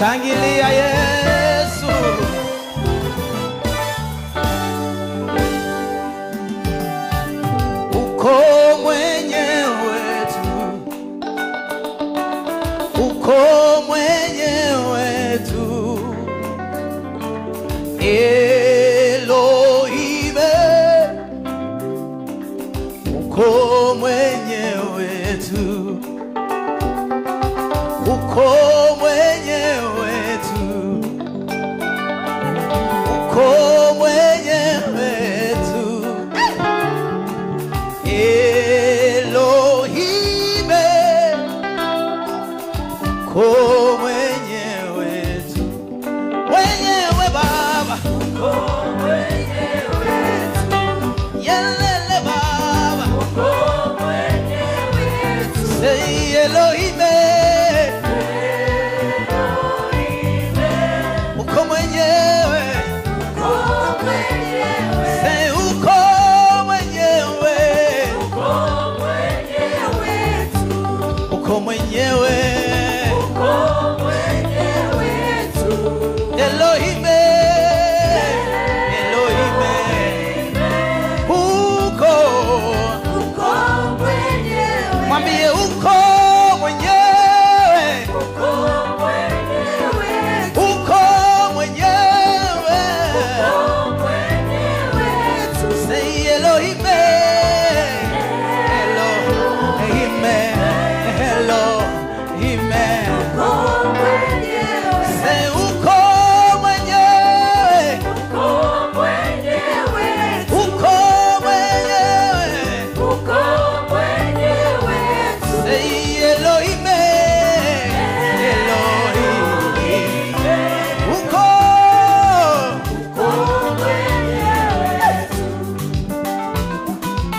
Shangilia Yesu. Uko mwenyewe tu, uko mwenyewe tu, Elohime. Uko mwenyewe tu, uko mwenyewe tu, uko mwenyewe tu, Elohime. Uko mwenyewe tu, mwenyewe Baba. Uko mwenyewe tu, yelele Baba. Uko mwenyewe tu, say Elohime. Uko mwenyewe, uko mwenyewe, say uko mwenyewe, uko mwenyewe tu, uko mwenyewe, uko mwenyewe tu, Elohime, Elohime, uko mwenyewe, mwambie uko mwenyewe, uko mwenyewe, uko mwenyewe, say Elohime, Elohime, Elohime, say uko mwenyewe, uko mwenyewe, uko mwenyewe, say Elohime, Elohime, uko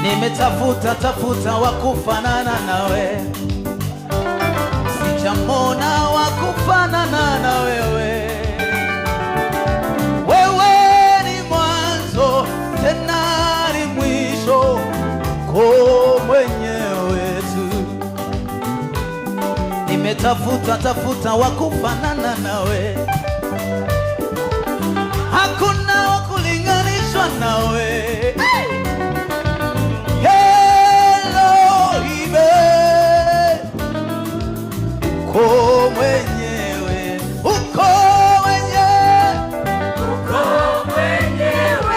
nimetafuta tafuta wakufanana nawe, sijamona wakufanana na wewe. Wewe ni mwanzo tena ni mwisho, uko mwenyewe tu. Nimetafuta tafuta wakufanana nawe, hakuna wakulinganishwa nawe. Elohime, uko mwenyewe, uko mwenyewe, uko mwenyewe,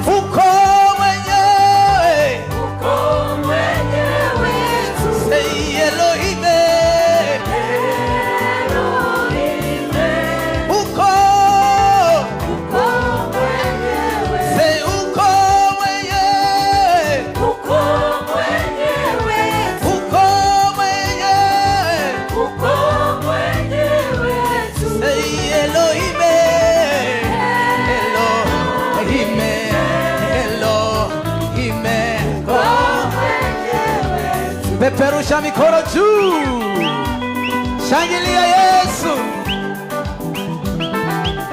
uko mwenyewe, uko mwenyewe, say Elohime, Elohime, uko mwenyewe, say uko mwenyewe, uko mwenyewe, uko mwenyewe, say Elohime, Elohime, Elohime, uko mwenyewe. Peperusha mikono juu, shangilia Yesu.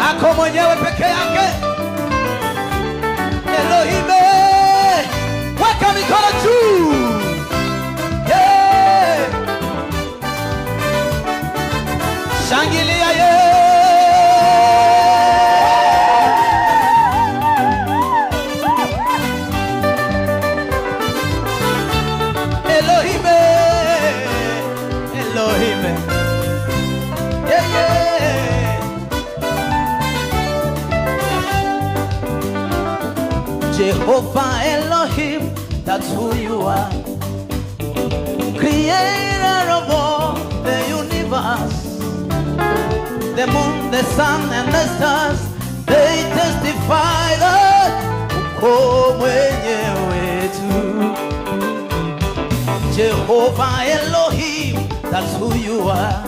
Ako mwenyewe peke yake, Elohime, weka mikono juu, yeah. Shangilia Yesu. Elohime, Elohime, yeah, yeah. Jehovah Elohim, that's who you are, creator of all the universe. The moon, the sun, and the stars, they testify that uko mwenyewe tu. Jehovah Elohim, that's who you are,